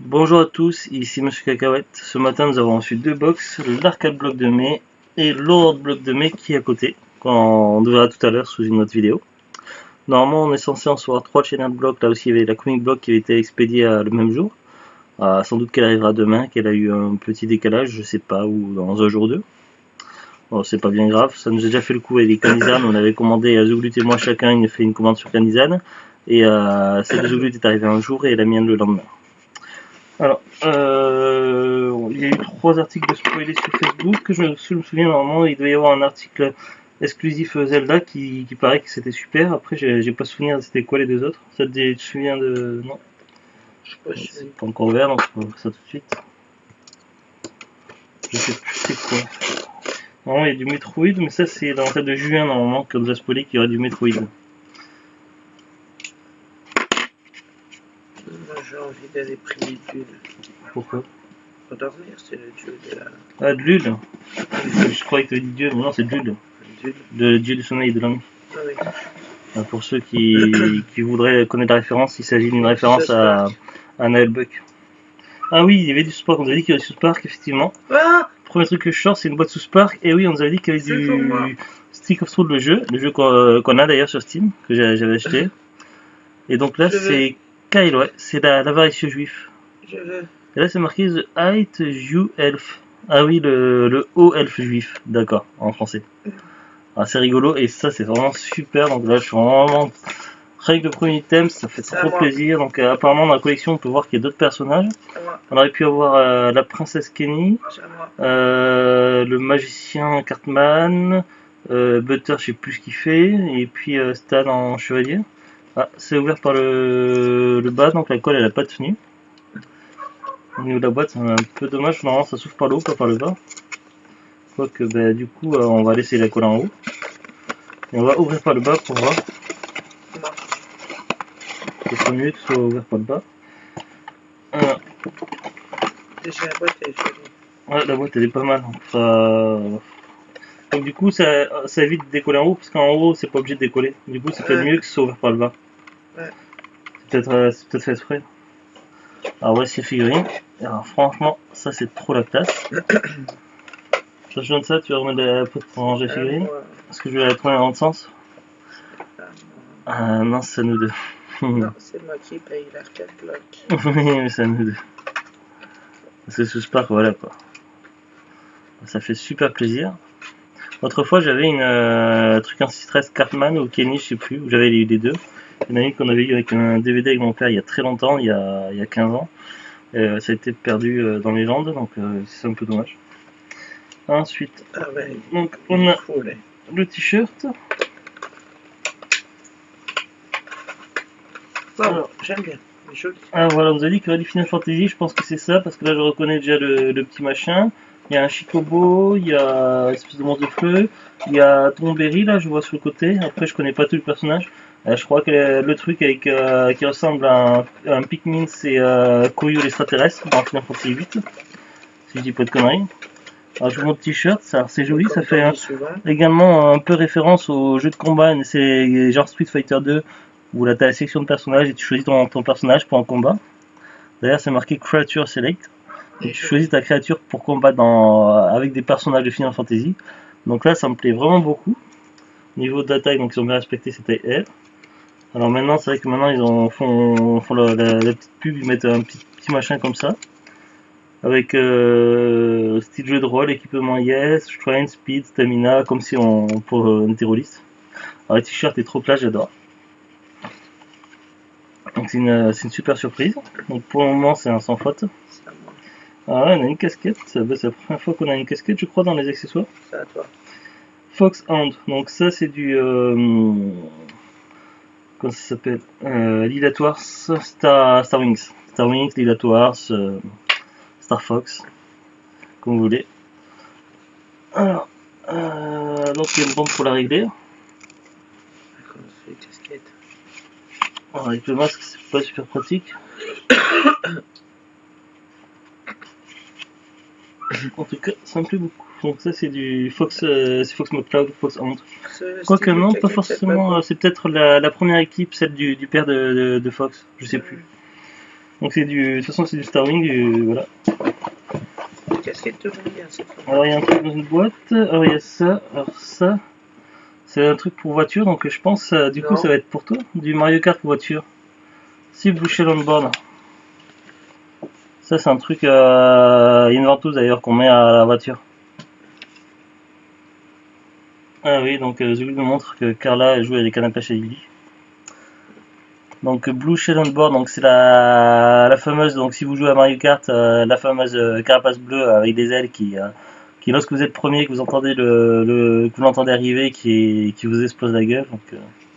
Bonjour à tous, ici Monsieur Cacahuète. Ce matin, nous avons reçu deux box, l'arcade bloc de mai et l'Horror bloc de mai qui est à côté, qu'on verra tout à l'heure sous une autre vidéo. Normalement, on est censé en recevoir 3 channel blocs. Là aussi, il y avait la comic block qui avait été expédiée le même jour. Sans doute qu'elle arrivera demain, qu'elle a eu un petit décalage, je sais pas, ou dans un jour ou deux. Bon, c'est pas bien grave, ça nous a déjà fait le coup avec les Canizan. On avait commandé à Zouglut et moi chacun, il a fait une commande sur Canizan. Et celle de Zouglut est arrivée un jour et la mienne le lendemain. Alors, il y a eu 3 articles de spoilés sur Facebook. Je me souviens, normalement, il devait y avoir un article exclusif Zelda qui paraît que c'était super. Après, j'ai pas souvenir c'était quoi les deux autres. Ça te souviens de. Non, je sais pas, c'est pas encore ouvert, donc on va faire ça tout de suite. Je sais plus c'est quoi. Normalement, il y a du Metroid, mais ça, c'est dans la date de juin, normalement, qu'on nous a spoilé qu'il y aurait du Metroid. Moi, j'ai envie d'aller prier Dieu. Pourquoi? Pour dormir, c'est le dieu de la. Ah, de Lul. Je croyais que tu avais dit Dieu, mais non, c'est Lul. Le dieu du sommeil et de la nuit. Ah oui. Pour ceux qui voudraient connaître la référence, il s'agit d'une référence à Naël Buck. Ah oui, il y avait du Spark, on nous avait dit qu'il y avait du South Park, effectivement. Ah, Premier truc que je sors, c'est une boîte South Park, et oui, on nous avait dit qu'il y avait du Stick of Truth, le jeu qu'on a d'ailleurs sur Steam, que j'avais acheté. Et donc là, c'est Kyle, ouais, c'est l'avaricieux juif. Je veux. Et là, c'est marqué The Height Jew Elf. Ah oui, le haut elfe juif, d'accord, en français. Ah, c'est rigolo, et ça, c'est vraiment super, donc là, je suis vraiment. Rien que le premier thème, ça fait trop plaisir. Donc apparemment dans la collection on peut voir qu'il y a d'autres personnages. On aurait pu avoir la princesse Kenny, le magicien Cartman, Butter je sais plus ce qu'il fait, et puis Stan en chevalier. Ah, c'est ouvert par le bas, donc la colle elle a pas tenu. Au niveau de la boîte c'est un peu dommage, normalement ça s'ouvre par le haut, pas par le bas. Quoique bah, du coup on va laisser la colle en haut. Et on va ouvrir par le bas pour voir. C'est mieux que ce soit ouvert par le bas. Déjà la boîte elle est jolie. Ouais, la boîte elle est pas mal. Donc du coup ça évite de décoller en haut parce qu'en haut c'est pas obligé de décoller. Du coup c'est peut-être mieux que ce soit ouvert par le bas. Ouais. C'est peut-être fait exprès. Alors voici les figurines. Alors franchement ça c'est trop la classe. Sachant de ça tu vas remettre la pote pour ranger les figurines. Parce que je vais la tourner dans l'autre sens. Ah non c'est à nous deux. Non, c'est moi qui paye l'arcade bloc. Oui, mais c'est à nous deux. C'est ce Spark, voilà quoi. Ça fait super plaisir. Autrefois, j'avais une truc anti-stress Cartman ou Kenny, je sais plus, où j'avais les deux. Il y en a une qu'on avait eu avec un DVD avec mon père il y a très longtemps, il y a 15 ans. Ça a été perdu dans les Landes, donc c'est un peu dommage. Ensuite, donc on a le t-shirt. Alors, j'aime bien. Ah voilà, on nous a dit qu'il y aurait du Final Fantasy, je pense que c'est ça, parce que là je reconnais déjà le petit machin. Il y a un Chicobo, il y a une espèce de monstre de feu, il y a Tomberry là, je vois sur le côté. Après, je connais pas tout le personnage. Je crois que le truc avec qui ressemble à un Pikmin, c'est Koryu l'extraterrestre dans Final Fantasy 8. Si je dis pas de conneries. Alors, je vous montre le t-shirt, c'est joli, ça fait également un peu référence au jeu de combat, c'est genre Street Fighter 2 où là tu as la section de personnages et tu choisis ton personnage pour un combat. D'ailleurs, c'est marqué Creature Select. Et tu choisis ta créature pour combattre avec des personnages de Final Fantasy. Donc là, ça me plaît vraiment beaucoup. Niveau de la taille, donc ils ont bien respecté cette taille L. Alors maintenant, c'est vrai que maintenant ils font la petite pub, ils mettent un petit machin comme ça. Avec style jeu de rôle, équipement yes, strength, speed, stamina, comme si pour une terroriste. Alors le t-shirt est trop plat, j'adore. Donc c'est une super surprise. Donc pour le moment, c'est un sans faute. Ah ouais, on a une casquette, c'est la première fois qu'on a une casquette, je crois, dans les accessoires. C'est à toi. Fox Hand, donc ça c'est du. Comment ça s'appelle Lilatoires Star Wings. Star Wings, Lilatoires, Star Fox, comme vous voulez. Alors, donc il y a une bande pour la régler. D'accord, c'est une casquette. Alors, avec le masque, c'est pas super pratique. En tout cas, ça me plaît beaucoup. Donc ça c'est du Fox McCloud, Fox Hand. Quoique non, pas forcément. C'est peut-être la première équipe, celle du père de Fox. Je sais plus. Donc c'est du, de toute façon c'est du Starwing, voilà. Les casquettes te vont bien cette fois. Alors il y a un truc dans une boîte, alors il y a ça, alors ça, c'est un truc pour voiture, donc je pense du coup Non. ça va être pour toi, du Mario Kart pour voiture. Si Bushel on board. Ça c'est un truc, il y a une ventouse d'ailleurs qu'on met à la voiture. Ah oui, donc Zulu nous montre que Carla joue avec canne à pêche à Lily. Donc Blue Shell on Board, donc c'est la fameuse, donc si vous jouez à Mario Kart, la fameuse carapace bleue avec des ailes qui lorsque vous êtes premier, que vous entendez que vous l'entendez arriver, qui vous explose la gueule. Donc,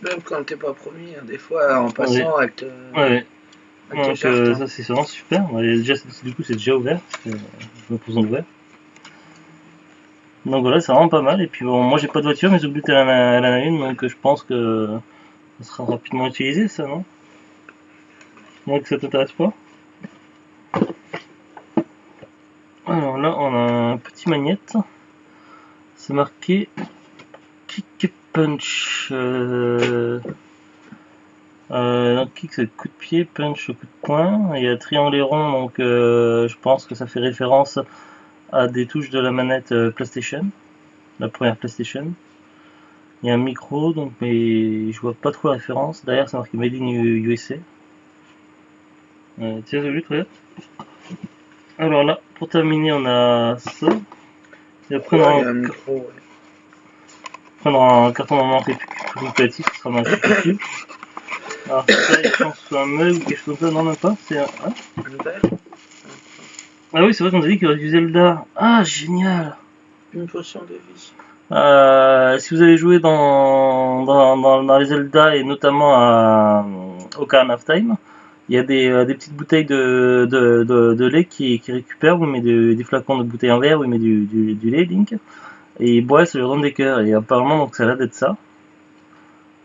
Même quand t'es pas premier, hein, des fois en passant avec te ouais. Donc jarte, ça c'est vraiment super. Déjà, du coup c'est déjà ouvert, je me pose en ouvert. Donc voilà, c'est vraiment pas mal. Et puis bon, moi j'ai pas de voiture, mais Zublut elle en a une, donc je pense que ça sera rapidement utilisé, ça, non? Moi que ça t'intéresse pas. Alors là, on a un petit magnète. C'est marqué Kick Punch. Donc kick c'est coup de pied, punch coup de poing. Il y a triangle et rond, donc je pense que ça fait référence à des touches de la manette PlayStation, la première PlayStation. Il y a un micro, donc mais je vois pas trop la référence. Derrière, c'est marqué Made in USA. Tiens, Zulu, regarde. Alors là, pour terminer, on a ça. Et après, il y on a va un micro, ouais. prendre un carton d'envoi réplicatif, ce sera ma chute. Alors ça, je pense que c'est un mug ou quelque chose comme ça. Non, même pas. C'est un. Hein, Un verre, ah oui, c'est vrai qu'on a dit qu'il y aurait du Zelda. Ah, génial! une potion de vie. Si vous avez joué dans les Zelda et notamment Ocarina of Time, il y a des petites bouteilles de lait qui récupèrent. Vous met des flacons de bouteilles en verre, vous met du lait, Link, et il boit, ça lui donne des cœurs. Et apparemment, donc ça a l'air d'être ça.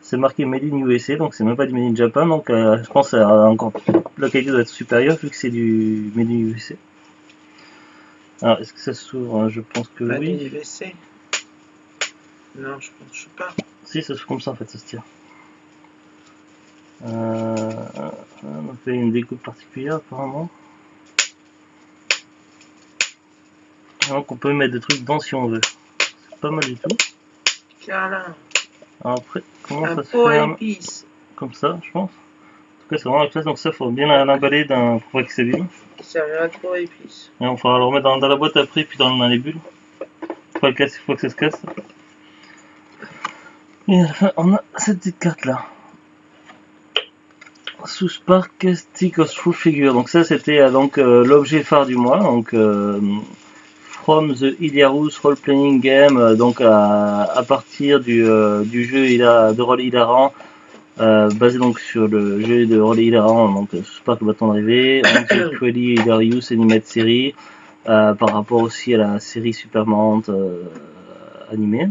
C'est marqué Made in USA, donc c'est même pas du Made in Japan, donc je pense que encore la qualité doit être supérieure vu que c'est du Made in USA. Alors, est-ce que ça s'ouvre? Je pense que Pas oui. d'UVC. Non, je sais pas. Si, ça se fait comme ça en fait, ça se tire. Donc il y a une découpe particulière apparemment. Donc on peut mettre des trucs dedans si on veut. C'est pas mal du tout. Carlin, Alors après, comment un ça se pot à ferme? épices. Comme ça, je pense. En tout cas, c'est vraiment la classe, donc ça, faut bien l'emballer pour pas qu'il s'abîme. Il servira de pot à épices. Et on fera le remettre dans la boîte après, puis dans les bulles. Faut pas le casser, faut que ça se casse. Et à la fin, on a cette petite carte là. Sous Spark Stick of True Figure. Donc ça, c'était donc l'objet phare du mois. Donc From the Hilarious Role Playing Game. Donc à partir du jeu de rôle hilarant. Basé donc sur le jeu de rôle hilarant, donc Spark le bâton de rêver, Truly Hilarious Animated Series, par rapport aussi à la série Super Marrant animée.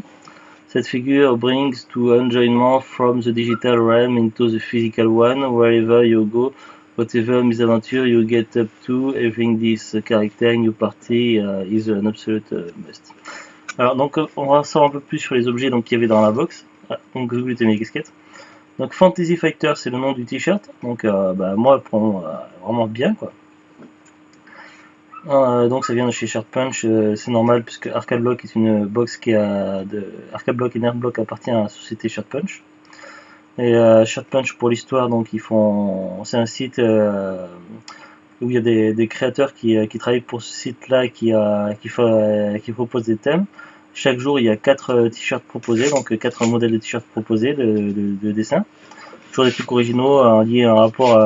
Cette figure brings to enjoyment from the digital realm into the physical one, wherever you go, whatever misadventure you get up to, everything this character in your party is an absolute must. Alors donc on va savoir un peu plus sur les objets qu'il y avait dans la box. Donc vous mettez mes casquettes. Donc Fantasy Fighter, c'est le nom du t-shirt. Donc moi, elle prend vraiment bien quoi. Donc ça vient de chez Shirt Punch, c'est normal puisque Arcade Block est une box Arcade Block et Nerd Block appartient à la société Shirt Punch. Et Shirt Punch pour l'histoire, donc c'est un site où il y a des créateurs qui travaillent pour ce site-là qui proposent des thèmes. Chaque jour, il y a 4 t-shirts proposés, donc 4 modèles de t-shirts proposés de dessin. Toujours des trucs originaux liés en rapport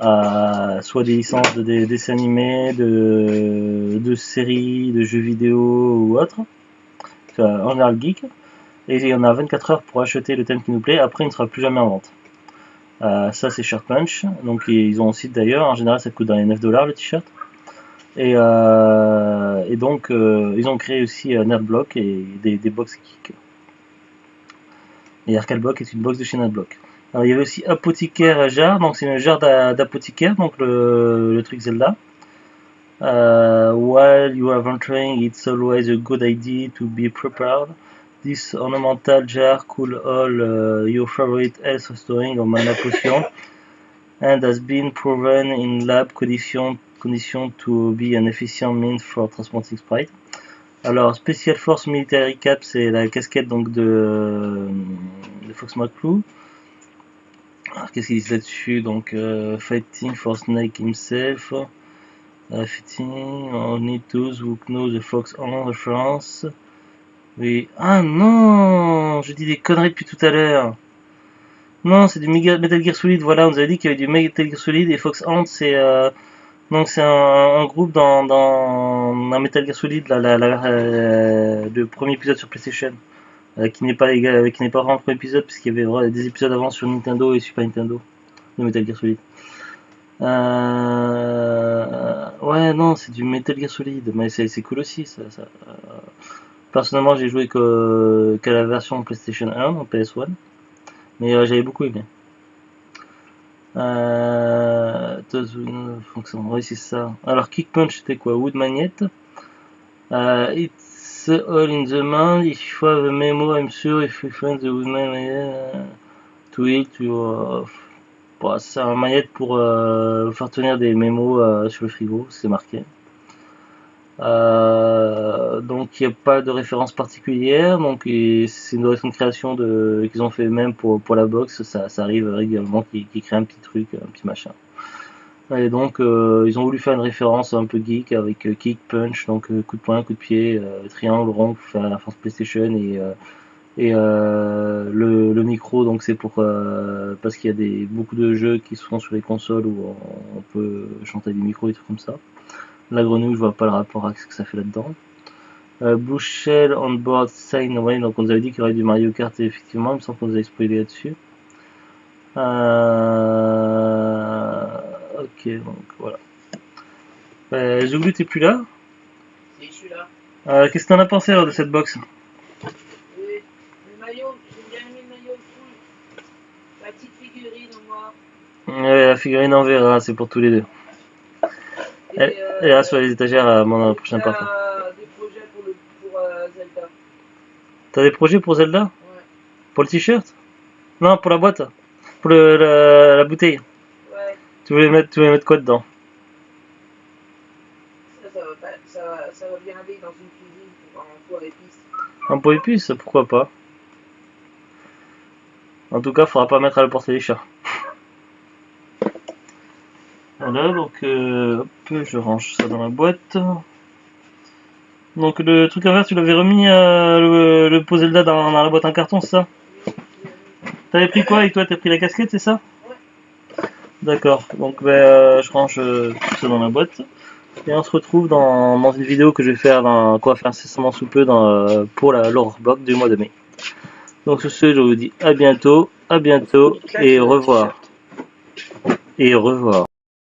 à soit des licences de dessins animés, de séries, de jeux vidéo ou autre. En général geek. Et il y en a 24 heures pour acheter le thème qui nous plaît. Après, il ne sera plus jamais en vente. Ça, c'est Shirt Punch. Donc, ils ont un site d'ailleurs. En général, ça coûte dans les $9 le t-shirt. Et donc, ils ont créé aussi Nerdblock et des box geek. Et Arcade Block est une box de chez Nerdblock. Alors, il y avait aussi Apothicaire Jar, donc c'est une jarre d'apothicaire, donc le truc Zelda. While you are venturing, it's always a good idea to be prepared. This ornamental jar could hold your favorite health restoring or mana potion. and has been proven in lab condition to be an efficient means for transporting sprites. Alors, Special Force Military Cap, c'est la casquette donc de Fox McClure. Alors, qu'est-ce qu'ils disent là-dessus? Donc, fighting for Snake himself, fighting only those who know the Fox on reference. Oui. Ah non, je dis des conneries depuis tout à l'heure. Non, c'est du Metal Gear Solid. Voilà, on nous avait dit qu'il y avait du Metal Gear Solid et Fox Hunt, c'est donc c'est un groupe dans un Metal Gear Solid, le premier épisode sur PlayStation, qui n'est pas vraiment le premier épisode puisqu'il y avait des épisodes avant sur Nintendo et Super Nintendo de Metal Gear Solid. Ouais, non, c'est du Metal Gear Solid, mais c'est cool aussi. Personnellement, j'ai joué qu'à la version PlayStation 1 en PS1, mais j'avais beaucoup aimé. Oui, c'est ça. Alors, Kick Punch, c'était quoi? Wood Magnet. It's all in the mind. If you have a memo, I'm sure if you find the Wood Magnet to it, c'est un magnet pour faire tenir des mémos sur le frigo, c'est marqué. Donc il n'y a pas de référence particulière, donc c'est une version de création qu'ils ont fait même pour la box, ça arrive régulièrement qu'ils créent un petit truc, un petit machin. Et donc ils ont voulu faire une référence un peu geek avec kick, punch, donc coup de poing, coup de pied, triangle, rond pour faire la force PlayStation et le micro, donc c'est pour parce qu'il y a beaucoup de jeux qui se font sur les consoles où on peut chanter des micros et tout comme ça. La grenouille, je vois pas le rapport avec ce que ça fait là-dedans. Blue Shell on board sign, ouais, donc on nous avait dit qu'il y aurait du Mario Kart, et effectivement, il me semble qu'on nous avait spoilé là-dessus. Ok, donc voilà. Zouglu, t'es plus là? Si, je suis là. Qu'est-ce que t'en as pensé alors de cette box? Oui, le maillot, j'ai bien aimé le maillot cool. La petite figurine en noir. Ouais, la figurine en verra, c'est pour tous les deux. Elle reste sur les étagères à mon prochain partie. Des projets pour Zelda. T'as des projets pour Zelda? Ouais. Pour le t-shirt? Non, pour la boîte. Pour la bouteille. Ouais. Tu voulais mettre quoi dedans? Ça va bien aller dans une cuisine pour un pot à épices. Un pot épices, pourquoi pas? En tout cas, faudra pas mettre à la portée des chats. Voilà, donc hop, je range ça dans la boîte. Donc le truc à faire, tu l'avais remis le pot Zelda dans la boîte en carton, c'est ça? T'avais pris quoi avec toi? T'as pris la casquette, c'est ça? Ouais. D'accord, donc je range tout ça dans la boîte. Et on se retrouve dans une vidéo que je vais faire, qu'on va faire incessamment sous peu pour l'horror block du mois de mai. Donc sur ce, je vous dis à bientôt et au revoir. Et au revoir.